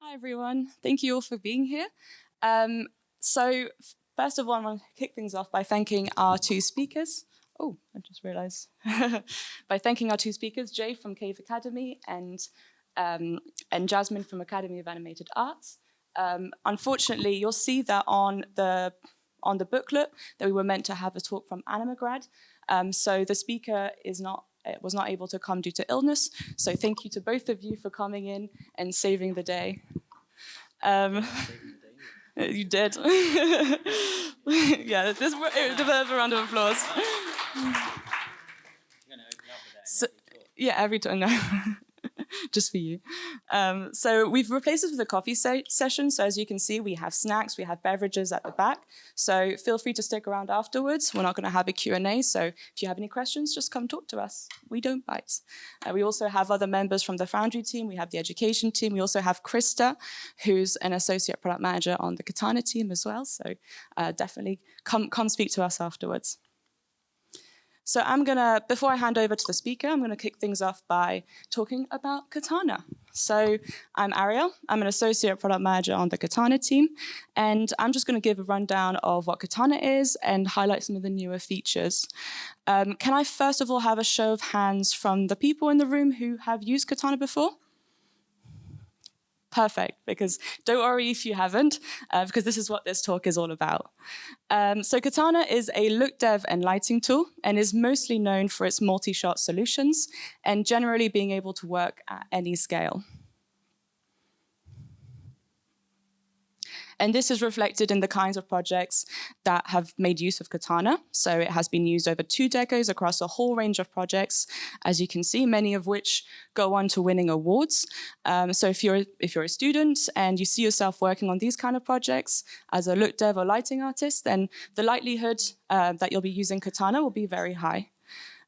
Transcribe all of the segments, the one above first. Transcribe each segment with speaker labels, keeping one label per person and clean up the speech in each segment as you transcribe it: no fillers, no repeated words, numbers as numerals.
Speaker 1: Hi, everyone. Thank you all for being here. So first of all, I want to kick things off by thanking our two speakers. Oh, I just realized. By thanking our two speakers, Jay from Cave Academy and Jasmine from Academy of Animated Arts. Unfortunately, you'll see that on the booklet that we were meant to have a talk from Animagrad. So the speaker was not able to come due to illness. So thank you to both of you for coming in and saving the day. You did. Yeah, this deserves a round of applause. Yeah, every time. No. Just for you. So we've replaced it with a coffee session. So as you can see, we have snacks, we have beverages at the back. So feel free to stick around afterwards. We're not going to have a Q&A. So if you have any questions, just come talk to us. We don't bite. We also have other members from the Foundry team. We have the education team. We also have Krista, who's an associate product manager on the Katana team as well. So definitely come speak to us afterwards. So before I hand over to the speaker, I'm gonna kick things off by talking about Katana. So I'm Ariel, I'm an associate product manager on the Katana team, and I'm just gonna give a rundown of what Katana is and highlight some of the newer features. Can I first of all have a show of hands from the people in the room who have used Katana before? Perfect, because don't worry if you haven't, because this is what this talk is all about. So Katana is a look, dev, and lighting tool and is mostly known for its multi-shot solutions and generally being able to work at any scale. And this is reflected in the kinds of projects that have made use of Katana. So it has been used over 2 decades across a whole range of projects, as you can see, many of which go on to winning awards. So if you're a student and you see yourself working on these kind of projects as a look, dev, or lighting artist, then the likelihood that you'll be using Katana will be very high.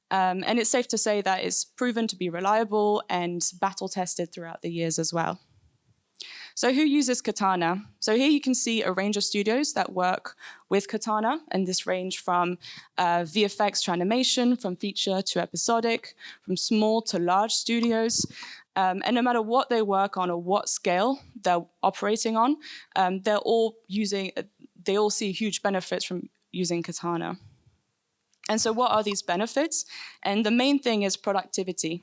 Speaker 1: And it's safe to say that it's proven to be reliable and battle-tested throughout the years as well. So who uses Katana? So here you can see a range of studios that work with Katana, and this range from VFX to animation, from feature to episodic, from small to large studios. And no matter what they work on or what scale they're operating on, they all see huge benefits from using Katana. And so what are these benefits? And the main thing is productivity.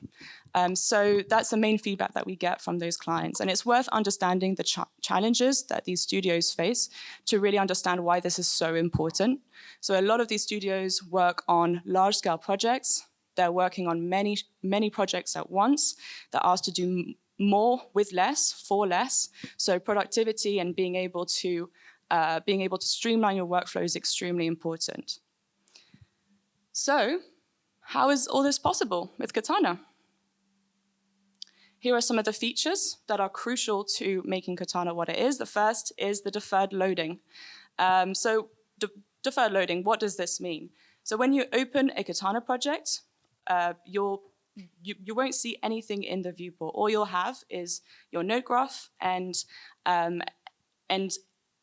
Speaker 1: So that's the main feedback that we get from those clients. And it's worth understanding the challenges that these studios face to really understand why this is so important. So a lot of these studios work on large-scale projects. They're working on many projects at once. They're asked to do more with less, for less. So productivity and being able to streamline your workflow is extremely important. So how is all this possible with Katana? Here are some of the features that are crucial to making Katana what it is. The first is the deferred loading. Deferred loading, what does this mean? So when you open a Katana project, you won't see anything in the viewport. All you'll have is your node graph, and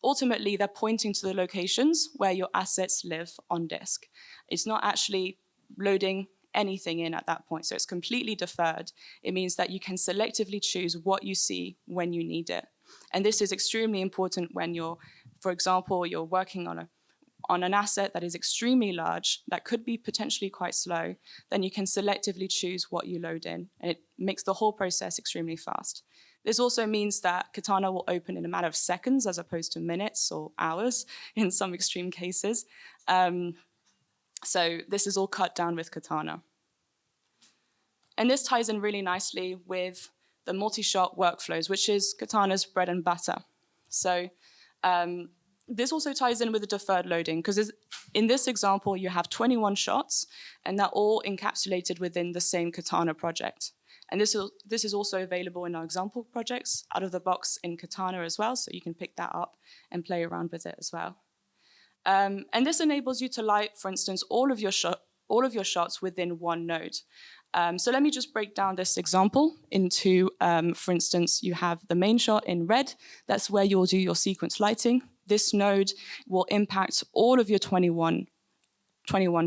Speaker 1: ultimately they're pointing to the locations where your assets live on disk. It's not actually loading anything in at that point, so it's completely deferred. It means that you can selectively choose what you see when you need it. And this is extremely important when for example, you're working on an asset that is extremely large, that could be potentially quite slow, then you can selectively choose what you load in, and it makes the whole process extremely fast. This also means that Katana will open in a matter of seconds as opposed to minutes or hours in some extreme cases. So this is all cut down with Katana. And this ties in really nicely with the multi-shot workflows, which is Katana's bread and butter. So this also ties in with the deferred loading, because in this example, you have 21 shots, and they're all encapsulated within the same Katana project. And this is also available in our example projects out of the box in Katana as well, so you can pick that up and play around with it as well. And this enables you to light, for instance, all of your shots within one node. So let me just break down this example into, for instance, you have the main shot in red. That's where you'll do your sequence lighting. This node will impact all of your 21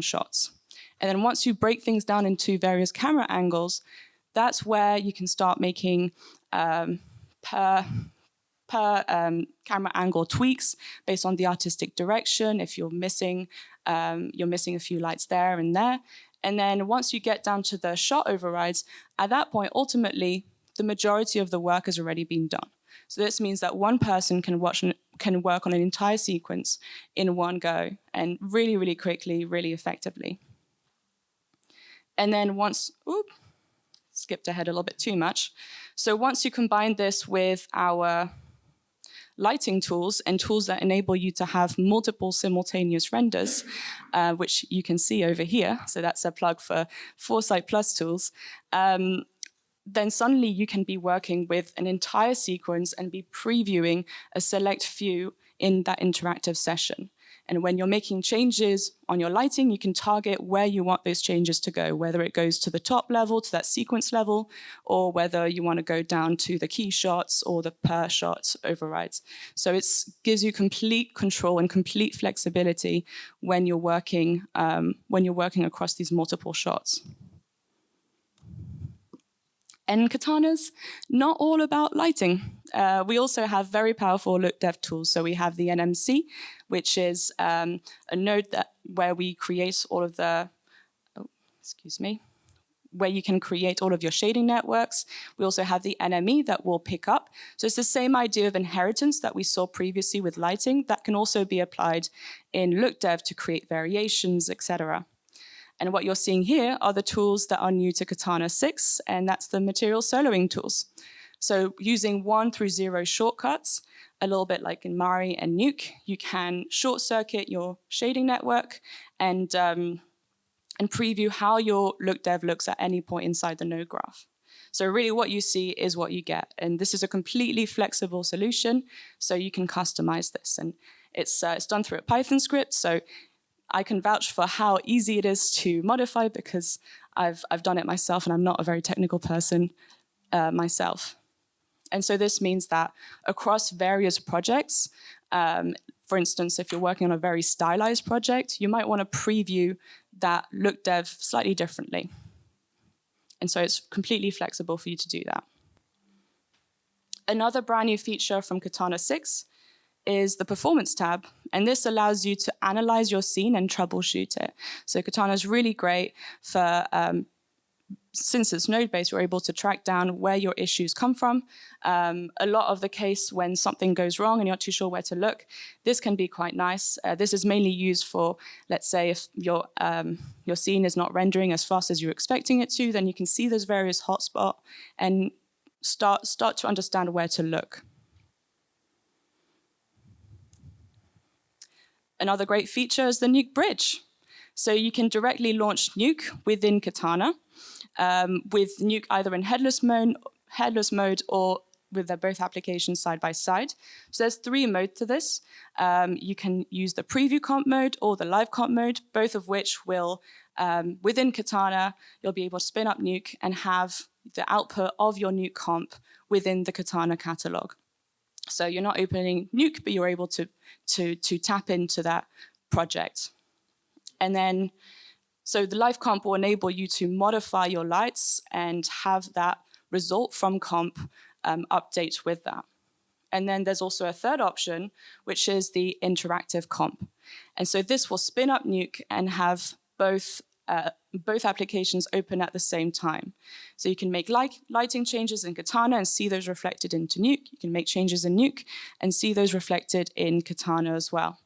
Speaker 1: shots. And then once you break things down into various camera angles, that's where you can start making per per camera angle tweaks based on the artistic direction, if you're missing a few lights there and there. And then once you get down to the shot overrides, at that point, ultimately, the majority of the work has already been done. So this means that one person can work on an entire sequence in one go, and really, really quickly, really effectively. And then once, skipped ahead a little bit too much. So once you combine this with our lighting tools and tools that enable you to have multiple simultaneous renders, which you can see over here, so that's a plug for Foresight Plus tools, then suddenly you can be working with an entire sequence and be previewing a select few in that interactive session. And when you're making changes on your lighting, you can target where you want those changes to go, whether it goes to the top level, to that sequence level, or whether you want to go down to the key shots or the per shot overrides. So it gives you complete control and complete flexibility when you're working across these multiple shots. And Katana's not all about lighting. We also have very powerful look dev tools. So we have the NMC, which is a node where we create all of the, where you can create all of your shading networks. We also have the NME that will pick up. So it's the same idea of inheritance that we saw previously with lighting that can also be applied in look dev to create variations, etc. And what you're seeing here are the tools that are new to Katana 6, and that's the material soloing tools. So using 1 through 0 shortcuts, a little bit like in Mari and Nuke, you can short circuit your shading network and preview how your look dev looks at any point inside the node graph. So really what you see is what you get. And this is a completely flexible solution, so you can customize this. And it's done through a Python script, so I can vouch for how easy it is to modify because I've done it myself and I'm not a very technical person myself. And so this means that across various projects, for instance, if you're working on a very stylized project, you might want to preview that look dev slightly differently. And so it's completely flexible for you to do that. Another brand new feature from Katana 6 is the performance tab, and this allows you to analyze your scene and troubleshoot it. So Katana is really great for, since it's node-based, you're able to track down where your issues come from. A lot of the case when something goes wrong and you're not too sure where to look, this can be quite nice. This is mainly used for, let's say, if your scene is not rendering as fast as you're expecting it to, then you can see those various hotspots and start to understand where to look. Another great feature is the Nuke bridge. So you can directly launch Nuke within Katana with Nuke either in headless mode or with their both applications side by side. So there's 3 modes to this. You can use the preview comp mode or the live comp mode, both of which will, within Katana, you'll be able to spin up Nuke and have the output of your Nuke comp within the Katana catalog. So you're not opening Nuke, but you're able to tap into that project. And then, so the live comp will enable you to modify your lights and have that result from comp update with that. And then there's also a third option, which is the interactive comp. And so this will spin up Nuke and have both applications open at the same time. So you can make lighting changes in Katana and see those reflected into Nuke. You can make changes in Nuke and see those reflected in Katana as well.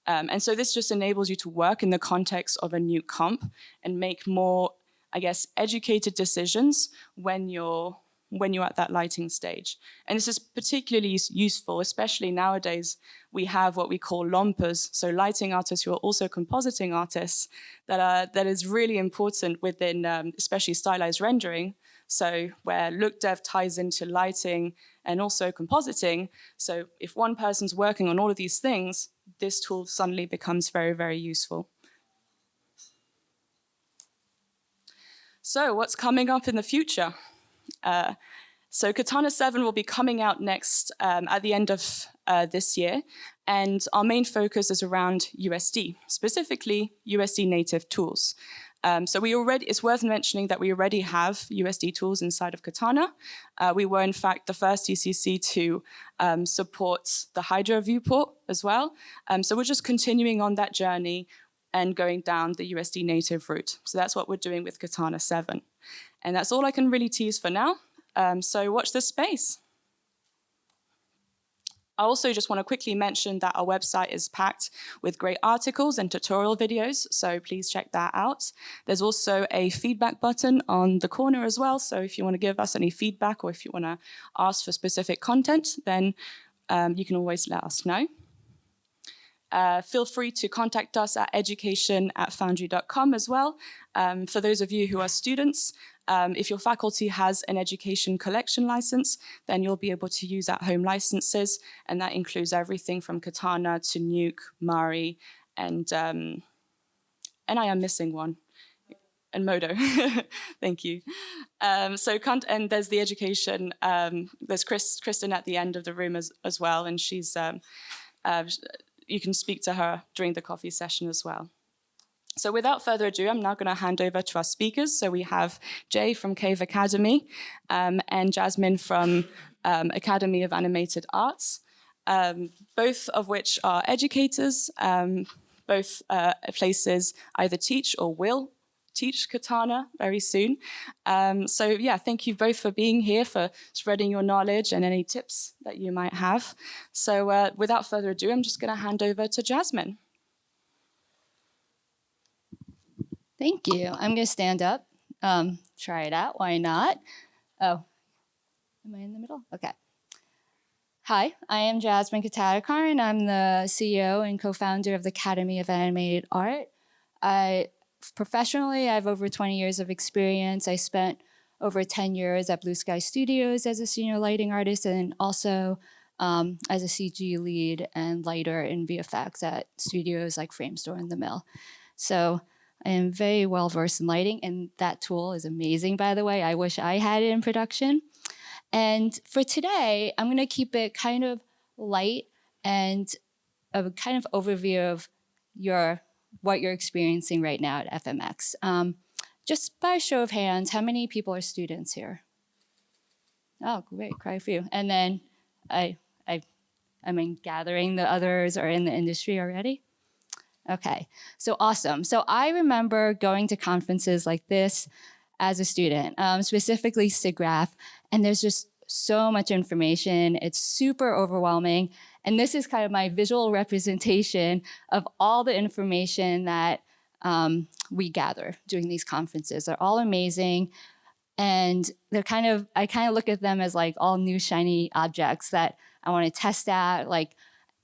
Speaker 1: And so this just enables you to work in the context of a Nuke comp and make more, I guess, educated decisions when you're at that lighting stage. And this is particularly useful, especially nowadays. We have what we call lompers, so lighting artists who are also compositing artists, that is really important within especially stylized rendering, so where look dev ties into lighting and also compositing. So if one person's working on all of these things, this tool suddenly becomes very, very useful. So what's coming up in the future? So Katana 7 will be coming out next at the end of this year, and our main focus is around USD, specifically USD native tools. So it's worth mentioning that we already have USD tools inside of Katana. We were, in fact, the first ECC to support the Hydra viewport as well. So we're just continuing on that journey and going down the USD native route. So that's what we're doing with Katana 7. And that's all I can really tease for now. So watch this space. I also just want to quickly mention that our website is packed with great articles and tutorial videos, so please check that out. There's also a feedback button on the corner as well, so if you want to give us any feedback or if you want to ask for specific content, then you can always let us know. Feel free to contact us at education@foundry.com as well. For those of you who are students, if your faculty has an education collection license, then you'll be able to use at-home licenses, and that includes everything from Katana to Nuke, Mari, and I am missing one, and Modo. Thank you. And there's the education. There's Kristen at the end of the room as well, and she's. You can speak to her during the coffee session as well. So without further ado, I'm now going to hand over to our speakers. So we have Jay from Cave Academy and Jasmine from Academy of Animated Arts, both of which are educators. Both places either teach or will teach Katana very soon. So yeah, thank you both for being here, for spreading your knowledge and any tips that you might have. So without further ado, I'm just going to hand over to Jasmine.
Speaker 2: Thank you. I'm going to stand up, try it out. Why not? Oh, am I in the middle? Okay. Hi, I am Jasmine Katadakar, and I'm the CEO and co-founder of the Academy of Animated Art. Professionally, I have over 20 years of experience. I spent over 10 years at Blue Sky Studios as a senior lighting artist, and also as a CG lead and lighter in VFX at studios like Framestore and The Mill. So I am very well versed in lighting, and that tool is amazing, by the way. I wish I had it in production. And for today, I'm going to keep it kind of light and a kind of overview of what you're experiencing right now at FMX. Just by a show of hands, how many people are students here? Oh, great, quite a few. And then I mean, gathering the others are in the industry already. Okay, so awesome. So I remember going to conferences like this as a student, specifically SIGGRAPH, and there's just so much information. It's super overwhelming. And this is kind of my visual representation of all the information that we gather during these conferences. They're all amazing. And I kind of look at them as like all new shiny objects that I want to test out,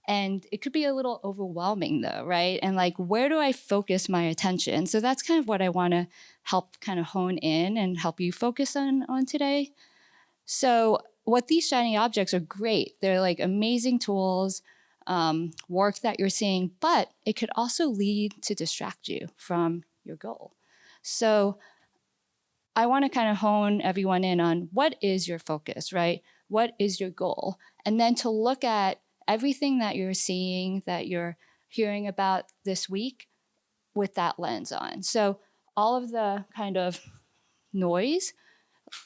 Speaker 2: and it could be a little overwhelming though, right? And like, where do I focus my attention? So that's kind of what I want to help kind of hone in and help you focus on today. So what these shiny objects are great. They're like amazing tools, work that you're seeing, but it could also lead to distract you from your goal. So I want to kind of hone everyone in on what is your focus, right? What is your goal? And then to look at everything that you're seeing, that you're hearing about this week with that lens on. So all of the kind of noise,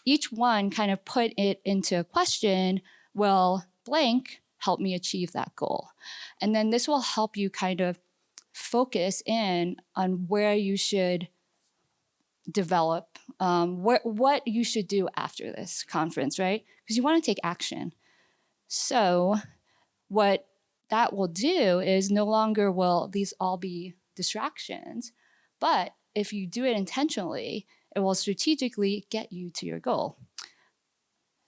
Speaker 2: each one kind of put it into a question, will blank help me achieve that goal? And then this will help you kind of focus in on where you should develop, what you should do after this conference, right? Because you want to take action. So what that will do is no longer will these all be distractions, but if you do it intentionally, it will strategically get you to your goal.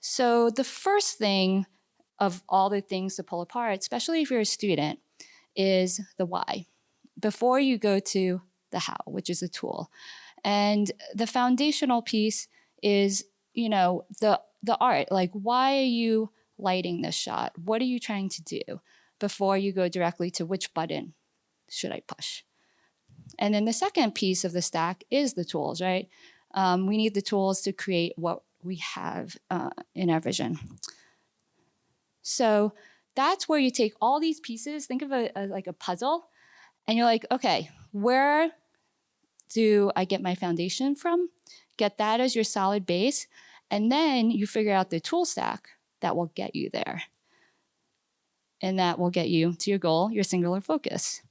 Speaker 2: So the first thing of all the things to pull apart, especially if you're a student, is the why, before you go to the how, which is a tool. And the foundational piece is, the art, like, why are you lighting this shot? What are you trying to do before you go directly to which button should I push? And then the second piece of the stack is the tools, right? We need the tools to create what we have in our vision. So that's where you take all these pieces, think of it as like a puzzle, and you're like, okay, where do I get my foundation from? Get that as your solid base, and then you figure out the tool stack that will get you there. And that will get you to your goal, your singular focus.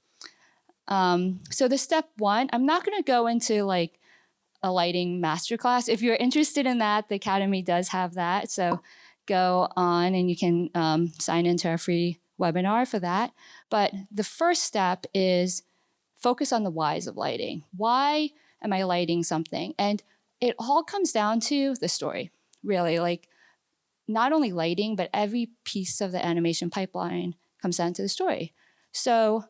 Speaker 2: So the step one, I'm not gonna go into like a lighting masterclass. If you're interested in that, the Academy does have that. So go on and you can sign into our free webinar for that. But the first step is focus on the whys of lighting. Why am I lighting something? And it all comes down to the story, really. Like not only lighting, but every piece of the animation pipeline comes down to the story. So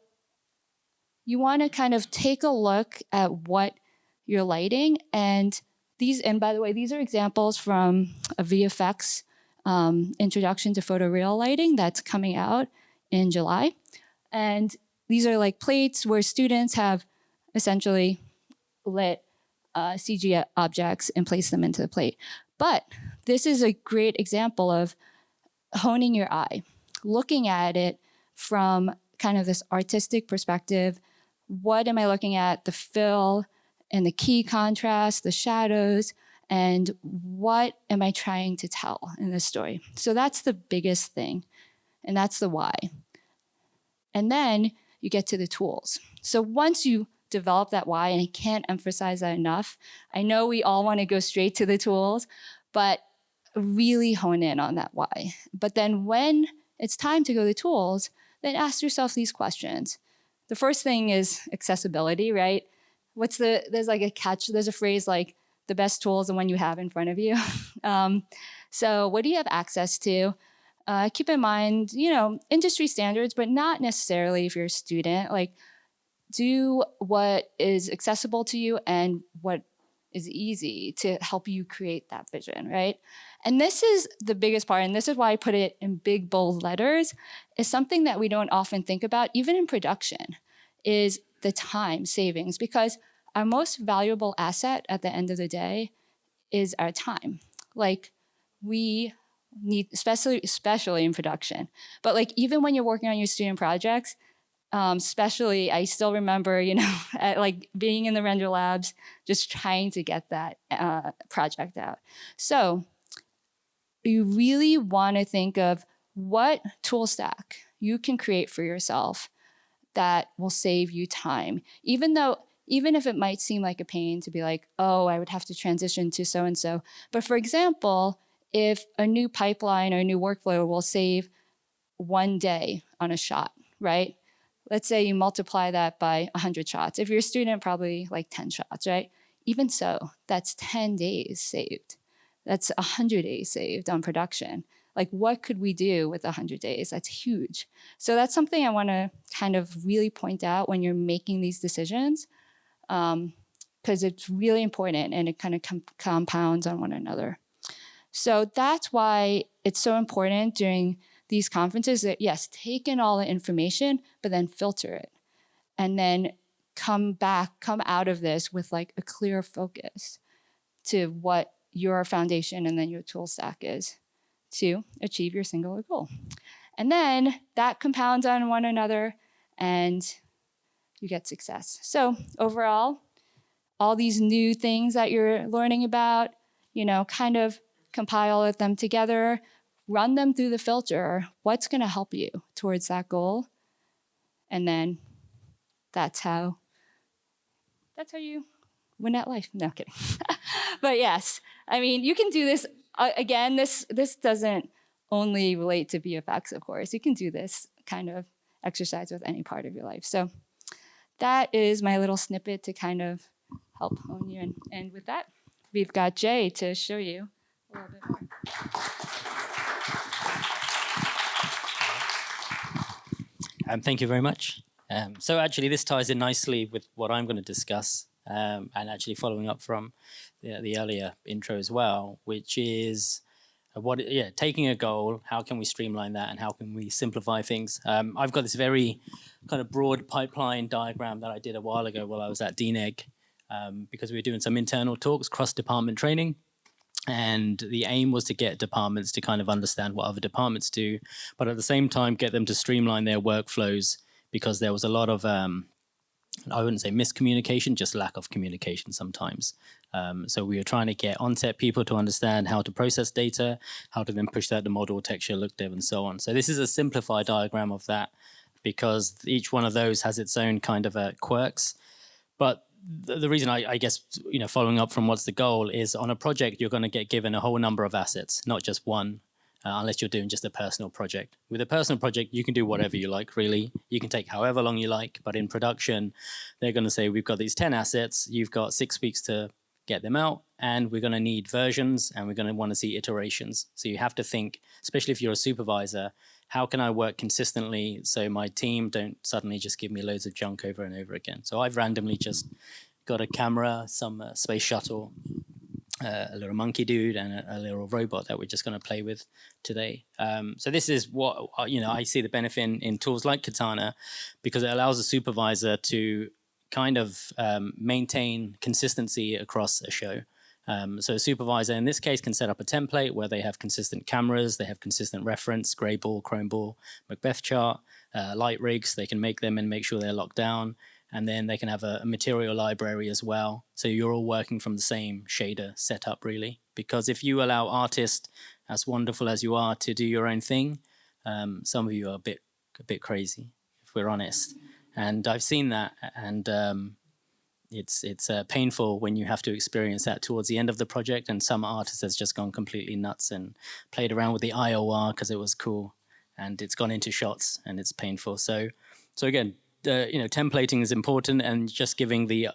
Speaker 2: you want to kind of take a look at what you're lighting. And by the way, these are examples from a VFX introduction to photoreal lighting that's coming out in July. And these are like plates where students have essentially lit CG objects and placed them into the plate. But this is a great example of honing your eye, looking at it from kind of this artistic perspective. What am I looking at? The fill and the key contrast, the shadows, and what am I trying to tell in this story? So that's the biggest thing, and that's the why. And then you get to the tools. So once you develop that why, and I can't emphasize that enough, I know we all want to go straight to the tools, but really hone in on that why. But then when it's time to go to the tools, then ask yourself these questions. The first thing is accessibility, right? There's like a catch, there's a phrase like, the best tool is the one you have in front of you. So what do you have access to? Keep in mind, industry standards, but not necessarily if you're a student. Like, do what is accessible to you and what is easy to help you create that vision, right? And this is the biggest part, and this is why I put it in big, bold letters, is something that we don't often think about, even in production, is the time savings, because our most valuable asset at the end of the day is our time. Like, we need, especially in production, but like even when you're working on your student projects, especially, I still remember, like being in the render labs, just trying to get that project out. So you really want to think of what tool stack you can create for yourself that will save you time. Even if it might seem like a pain to be like, oh, I would have to transition to so-and-so. But for example, if a new pipeline or a new workflow will save 1 day on a shot, right? Let's say you multiply that by 100 shots. If you're a student, probably like 10 shots, right? Even so, that's 10 days saved. That's 100 days saved on production. Like, what could we do with 100 days? That's huge. So that's something I want to kind of really point out when you're making these decisions, because it's really important and it kind of compounds on one another. So that's why it's so important during these conferences that, yes, take in all the information, but then filter it. And then come out of this with like a clear focus to what your foundation and then your tool stack is to achieve your singular goal. And then that compounds on one another and you get success. So overall, all these new things that you're learning about, kind of compile them together, run them through the filter. What's going to help you towards that goal? And then that's how you win at life. No, kidding. But yes, I mean, you can do this. Again, this doesn't only relate to VFX, of course. You can do this kind of exercise with any part of your life. So that is my little snippet to kind of help hone you in. And with that, we've got Jay to show you a little bit more.
Speaker 3: Thank you very much. So actually, this ties in nicely with what I'm going to discuss, and actually following up from the earlier intro as well, which is taking a goal, how can we streamline that and how can we simplify things? I've got this very kind of broad pipeline diagram that I did a while ago while I was at DNEG, because we were doing some internal talks, cross-department training. And the aim was to get departments to kind of understand what other departments do, but at the same time get them to streamline their workflows, because there was a lot of I wouldn't say miscommunication, just lack of communication sometimes. So we were trying to get on-set people to understand how to process data, how to then push that to model, texture, look dev, and so on. So this is a simplified diagram of that because each one of those has its own kind of quirks. But the reason I guess, following up from what's the goal is on a project, you're going to get given a whole number of assets, not just one. Unless you're doing just a personal project. With a personal project, you can do whatever you like, really. You can take however long you like, but in production, they're going to say, we've got these 10 assets, you've got 6 weeks to get them out, and we're going to need versions, and we're going to want to see iterations. So you have to think, especially if you're a supervisor, how can I work consistently so my team don't suddenly just give me loads of junk over and over again? So I've randomly just got a camera, some space shuttle, a little monkey dude and a little robot that we're just going to play with today. So this is what, I see the benefit in tools like Katana because it allows a supervisor to kind of maintain consistency across a show. So a supervisor in this case can set up a template where they have consistent cameras, they have consistent reference, gray ball, chrome ball, Macbeth chart, light rigs. They can make them and make sure they're locked down. And then they can have a material library as well. So you're all working from the same shader setup, really. Because if you allow artists, as wonderful as you are, to do your own thing, some of you are a bit crazy, if we're honest. And I've seen that, and it's painful when you have to experience that towards the end of the project. And some artist has just gone completely nuts and played around with the IOR because it was cool, and it's gone into shots, and it's painful. So again. Templating is important, and just giving the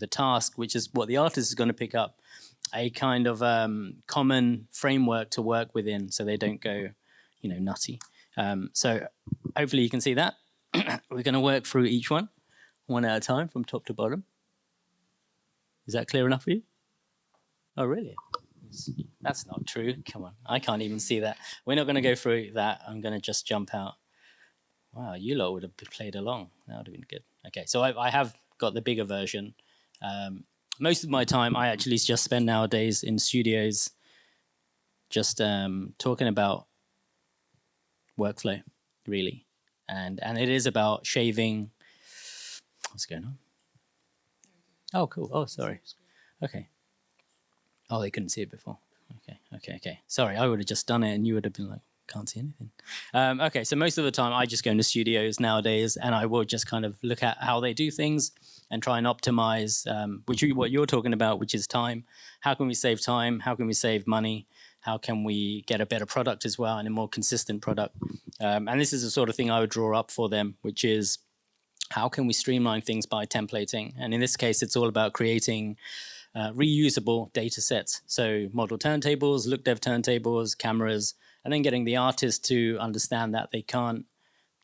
Speaker 3: task, which is what the artist is going to pick up, a kind of common framework to work within, so they don't go, nutty. So hopefully you can see that. We're going to work through each one at a time, from top to bottom. Is that clear enough for you? Oh, really? That's not true. Come on, I can't even see that. We're not going to go through that. I'm going to just jump out. Wow, you lot would have played along. That would have been good. Okay, so I have got the bigger version. Most of my time, I actually just spend nowadays in studios just talking about workflow, really. And it is about shaving. What's going on? Oh, cool. Oh, sorry. Okay. Oh, they couldn't see it before. Okay. Sorry, I would have just done it and you would have been like, can't see anything. Okay, so most of the time I just go into studios nowadays and I will just kind of look at how they do things and try and optimize, what you're talking about, which is time. How can we save time? How can we save money? How can we get a better product as well and a more consistent product? And this is the sort of thing I would draw up for them, which is how can we streamline things by templating? And in this case, it's all about creating reusable data sets. So model turntables, look dev turntables, cameras, and then getting the artist to understand that they can't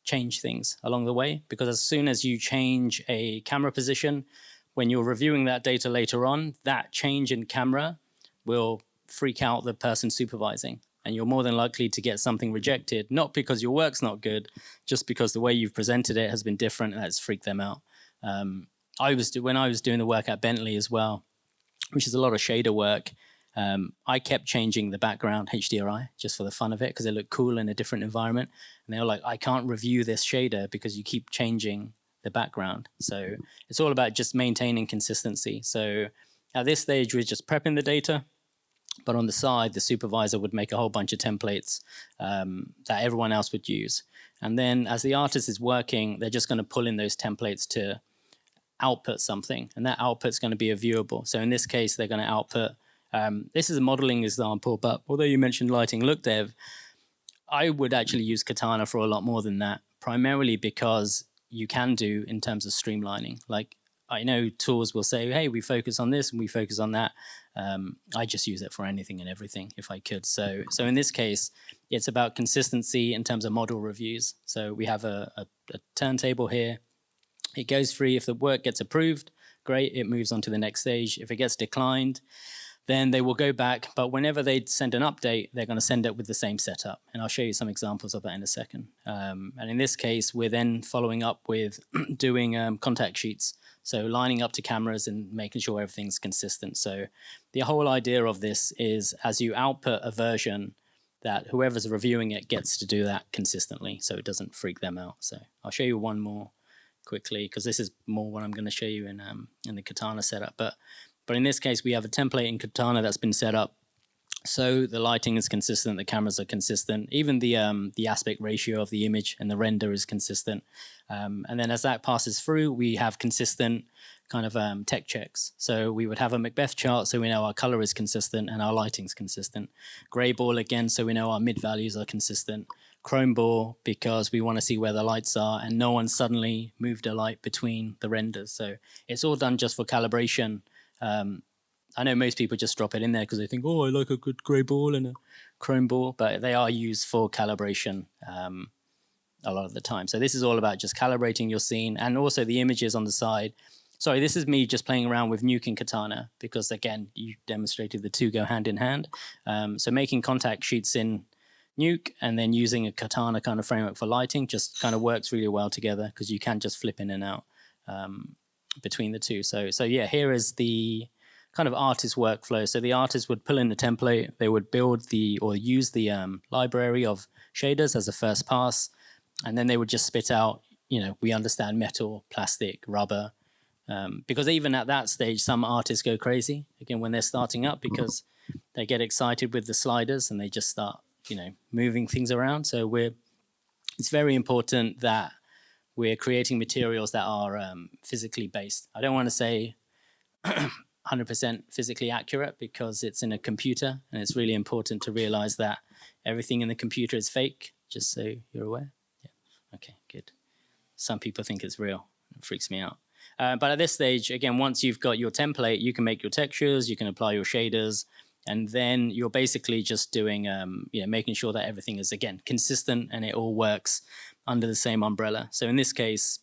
Speaker 3: change things along the way. Because as soon as you change a camera position, when you're reviewing that data later on, that change in camera will freak out the person supervising. And you're more than likely to get something rejected, not because your work's not good, just because the way you've presented it has been different and that's freaked them out. When I was doing the work at Bentley as well, which is a lot of shader work, I kept changing the background HDRI just for the fun of it because it looked cool in a different environment. And they were like, I can't review this shader because you keep changing the background. So it's all about just maintaining consistency. So at this stage, we're just prepping the data. But on the side, the supervisor would make a whole bunch of templates that everyone else would use. And then as the artist is working, they're just going to pull in those templates to output something. And that output's going to be a viewable. So in this case, they're going to output. This is a modeling example, but although you mentioned lighting look dev, I would actually use Katana for a lot more than that, primarily because you can do in terms of streamlining. Like I know tools will say, hey, we focus on this and we focus on that. I just use it for anything and everything if I could. So in this case, it's about consistency in terms of model reviews. So we have a turntable here. It goes through. If the work gets approved, great, it moves on to the next stage. If it gets declined, then they will go back. But whenever they send an update, they're going to send it with the same setup. And I'll show you some examples of that in a second. And in this case, we're then following up with doing contact sheets. So lining up to cameras and making sure everything's consistent. So the whole idea of this is as you output a version, that whoever's reviewing it gets to do that consistently so it doesn't freak them out. So I'll show you one more quickly, because this is more what I'm going to show you in the Katana setup. But in this case, we have a template in Katana that's been set up. So the lighting is consistent, the cameras are consistent, even the aspect ratio of the image and the render is consistent. And then as that passes through, we have consistent kind of tech checks. So we would have a Macbeth chart, so we know our color is consistent and our lighting's consistent. Gray ball again, so we know our mid values are consistent. Chrome ball, because we want to see where the lights are and no one suddenly moved a light between the renders. So it's all done just for calibration. I know most people just drop it in there because they think, oh, I like a good gray ball and a chrome ball, but they are used for calibration a lot of the time. So this is all about just calibrating your scene, and also the images on the side. Sorry, this is me just playing around with Nuke and Katana because, again, you demonstrated the two go hand in hand. So making contact sheets in Nuke and then using a Katana kind of framework for lighting just kind of works really well together because you can just flip in and out between the two. So yeah, here is the kind of artist workflow. So the artist would pull in the template, they would build or use the library of shaders as a first pass, and then they would just spit out, we understand metal, plastic, rubber, because even at that stage, some artists go crazy, again, when they're starting up, because they get excited with the sliders and they just start, moving things around. So it's very important that we're creating materials that are physically based. I don't want to say 100% physically accurate because it's in a computer, and it's really important to realize that everything in the computer is fake, just so you're aware. Yeah. Okay, good. Some people think it's real. It freaks me out. But at this stage, again, once you've got your template, you can make your textures, you can apply your shaders, and then you're basically just doing, making sure that everything is, again, consistent and it all works under the same umbrella. So in this case,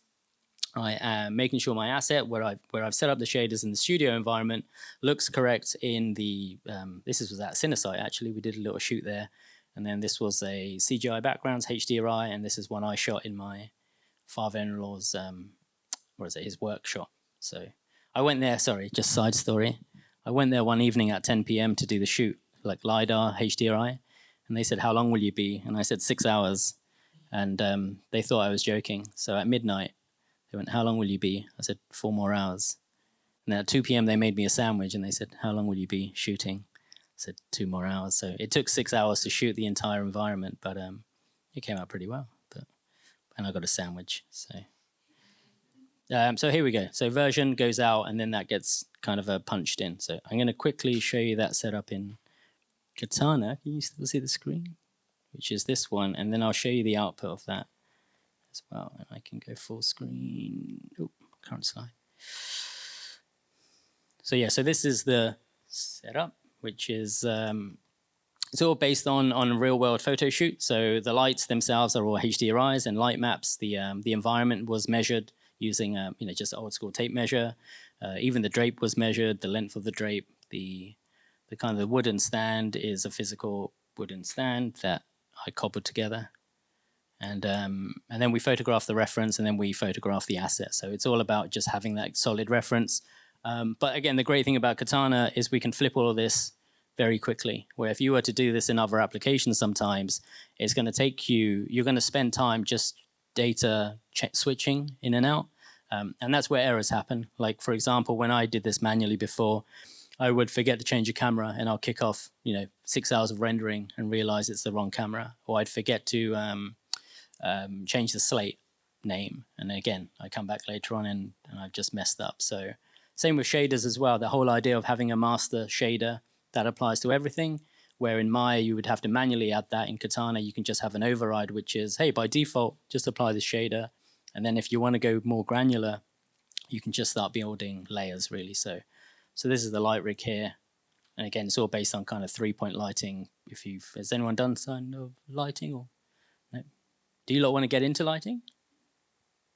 Speaker 3: I am making sure my asset, where I've set up the shaders in the studio environment, looks correct in the, this was at Cinesite, actually. We did a little shoot there. And then this was a CGI backgrounds, HDRI, and this is one I shot in my father-in-law's, his workshop. So I went there, sorry, just side story. I went there one evening at 10 p.m. to do the shoot, like LiDAR, HDRI. And they said, how long will you be? And I said, 6 hours. And they thought I was joking. So at midnight, they went, how long will you be? I said, 4 more hours. And then at 2 p.m., they made me a sandwich, and they said, how long will you be shooting? I said, 2 more hours. So it took 6 hours to shoot the entire environment, but it came out pretty well. And I got a sandwich. So here we go. So version goes out, and then that gets kind of punched in. So I'm going to quickly show you that setup in Katana. Can you still see the screen? Which is this one. And then I'll show you the output of that as well. And I can go full screen. Oh, current slide. So yeah, so this is the setup, which is it's all based on real world photo shoot. So the lights themselves are all HDRIs and light maps. The environment was measured using just old school tape measure. Even the drape was measured, the length of the drape. The kind of the wooden stand is a physical wooden stand that I cobbled together. And then we photograph the reference, and then we photograph the asset. So it's all about just having that solid reference. But again, the great thing about Katana is we can flip all of this very quickly, where if you were to do this in other applications sometimes, it's going to take you're going to spend time just data switching in and out. And that's where errors happen. Like, for example, when I did this manually before, I would forget to change a camera, and I'll kick off, 6 hours of rendering and realize it's the wrong camera. Or I'd forget to change the slate name. And again, I come back later on and I've just messed up. So same with shaders as well. The whole idea of having a master shader that applies to everything, where in Maya you would have to manually add that. In Katana, you can just have an override, which is, hey, by default, just apply the shader. And then if you want to go more granular, you can just start building layers, really. So this is the light rig here. And again, it's all based on kind of 3-point lighting. Has anyone done sign of lighting or no? Do you lot want to get into lighting?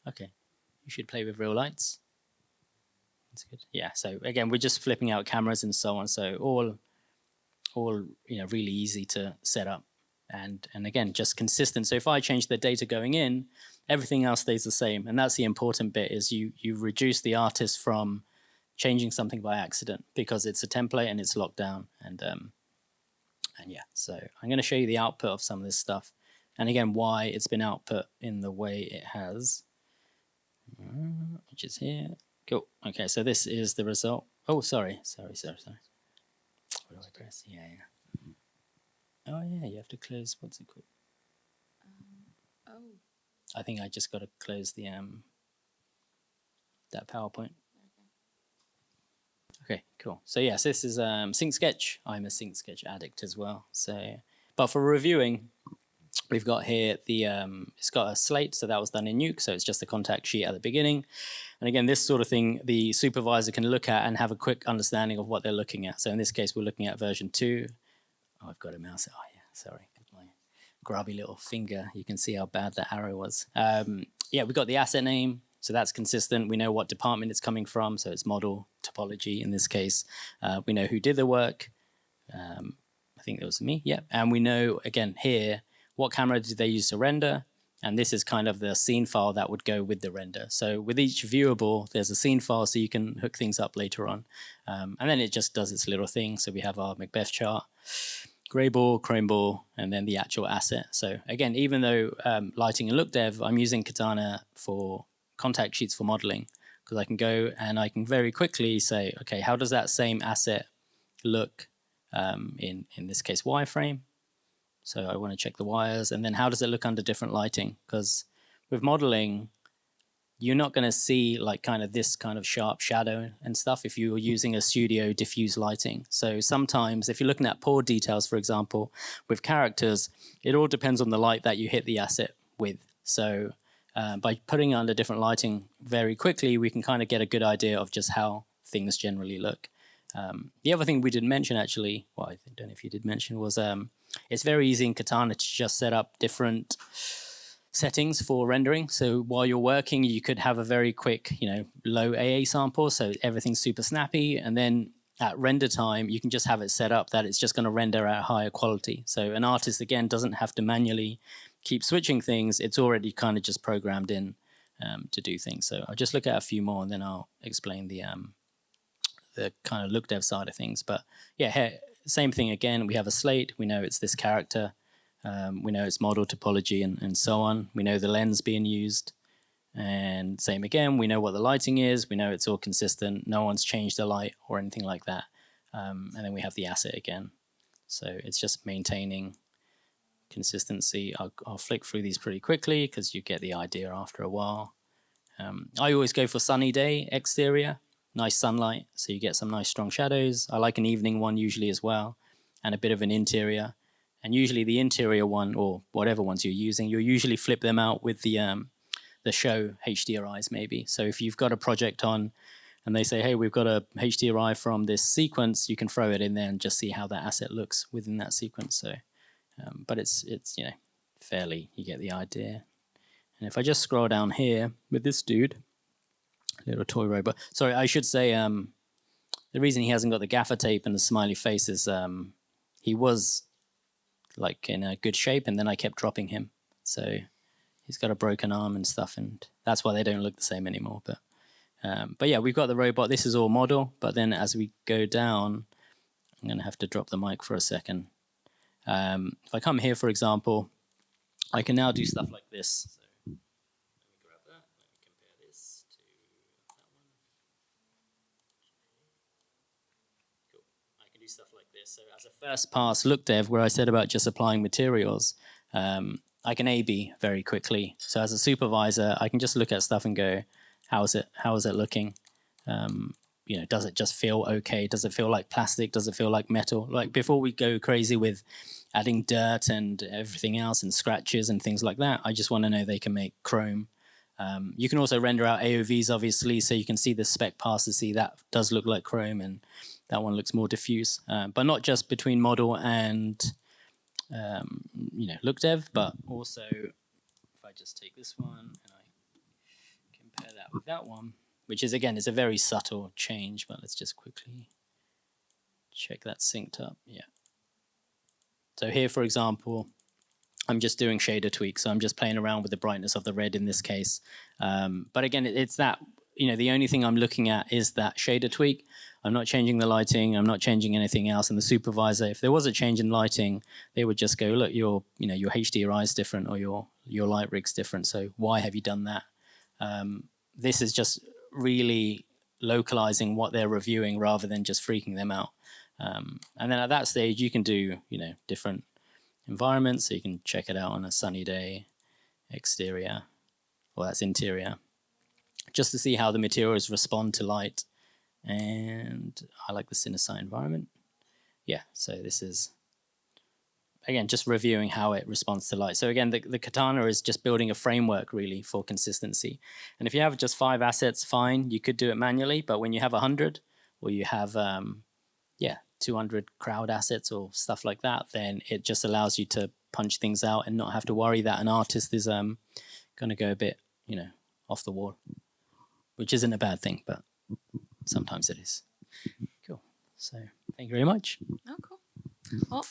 Speaker 3: Okay, you should play with real lights. That's good. Yeah, so again, we're just flipping out cameras and so on. So all really easy to set up, and again, just consistent. So if I change the data going in, everything else stays the same. And that's the important bit, is you reduce the artist from changing something by accident, because it's a template and it's locked down. And yeah, so I'm going to show you the output of some of this stuff, and again, why it's been output in the way it has. which is here. Cool. Okay, so this is the result. Oh, sorry. What do I press? Yeah. Oh, yeah, you have to close, what's it called? I think I just got to close the that PowerPoint. Okay, cool. So yes, this is Sync Sketch. I'm a Sync Sketch addict as well. So, but for reviewing, we've got here the it's got a slate, so that was done in Nuke. So it's just the contact sheet at the beginning. And again, this sort of thing, the supervisor can look at and have a quick understanding of what they're looking at. So in this case, we're looking at version 2. Oh, I've got a mouse. Oh yeah, sorry. My grubby little finger. You can see how bad that arrow was. Yeah, we've got the asset name. So that's consistent. We know what department it's coming from. So it's model, topology in this case. We know who did the work. I think it was me. Yeah. And we know, again, here, what camera did they use to render? And this is kind of the scene file that would go with the render. So with each viewable, there's a scene file so you can hook things up later on. And then it just does its little thing. So we have our Macbeth chart, gray ball, chrome ball, and then the actual asset. So again, even though lighting and look dev, I'm using Katana for contact sheets for modeling, because I can go and I can very quickly say, okay, how does that same asset look in this case wireframe? So I want to check the wires, and then how does it look under different lighting? Because with modeling, you're not going to see like kind of this kind of sharp shadow and stuff if you're using a studio diffuse lighting. So sometimes if you're looking at pore details, for example, with characters, it all depends on the light that you hit the asset with. So by putting it under different lighting very quickly, we can kind of get a good idea of just how things generally look. The other thing we didn't mention, actually, well, I don't know if you did mention, was it's very easy in Katana to just set up different settings for rendering. So while you're working, you could have a very quick, low AA sample, so everything's super snappy. And then at render time, you can just have it set up that it's just going to render at higher quality. So an artist, again, doesn't have to manually keep switching things. It's already kind of just programmed in to do things. So I'll just look at a few more and then I'll explain the kind of look dev side of things. But yeah, here, same thing again. We have a slate. We know it's this character. We know it's model topology and so on. We know the lens being used. And same again, we know what the lighting is. We know it's all consistent. No one's changed the light or anything like that. And then we have the asset again. So it's just maintaining consistency. I'll flick through these pretty quickly because you get the idea after a while. I always go for sunny day exterior, nice sunlight, so you get some nice strong shadows. I like an evening one usually as well, and a bit of an interior. And usually the interior one, or whatever ones you're using, you'll usually flip them out with the show HDRIs maybe. So if you've got a project on and they say, hey, we've got a HDRI from this sequence, you can throw it in there and just see how that asset looks within that sequence. So but it's fairly, you get the idea. And if I just scroll down here with this dude, little toy robot. Sorry, I should say the reason he hasn't got the gaffer tape and the smiley face is he was like in a good shape and then I kept dropping him. So he's got a broken arm and stuff, and that's why they don't look the same anymore. But yeah, we've got the robot. This is all model, but then as we go down, I'm going to have to drop the mic for a second. If I come here, for example, I can now do stuff like this. So let me grab that. Let me compare this to that one. Cool. I can do stuff like this. So as a first pass look dev, where I said about just applying materials, I can A/B very quickly. So as a supervisor, I can just look at stuff and go, how is it looking? Does it just feel okay? Does it feel like plastic? Does it feel like metal? Like before we go crazy with adding dirt and everything else and scratches and things like that, I just want to know they can make chrome. You can also render out AOVs, obviously, so you can see the spec passes. See, that does look like chrome, and that one looks more diffuse. But not just between model and look dev, but also if I just take this one and I compare that with that one, which is, again, is a very subtle change, but let's just quickly check that synced up. Yeah. So here, for example, I'm just doing shader tweaks. So I'm just playing around with the brightness of the red in this case. But again, it's that, the only thing I'm looking at is that shader tweak. I'm not changing the lighting. I'm not changing anything else. And the supervisor, if there was a change in lighting, they would just go, look, your HDRI is different, or your light rig's different. So why have you done that? this is just really localizing what they're reviewing rather than just freaking them out. And then at that stage, you can do, different environments. So you can check it out on a sunny day, exterior, or that's interior, just to see how the materials respond to light. And I like the Cinesite environment. Yeah, so this is, again, just reviewing how it responds to light. So again, the Katana is just building a framework really for consistency. And if you have just 5 assets, fine, you could do it manually. But when you have 100, or you have 200 crowd assets or stuff like that, then it just allows you to punch things out and not have to worry that an artist is going to go a bit, off the wall, which isn't a bad thing, but sometimes it is. Cool. So thank you very much.
Speaker 1: Oh, cool. Well,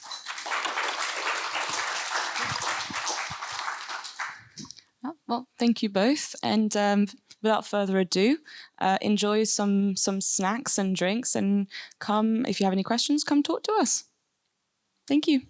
Speaker 1: well, thank you both. And without further ado, enjoy some snacks and drinks, and come, if you have any questions, come talk to us. Thank you.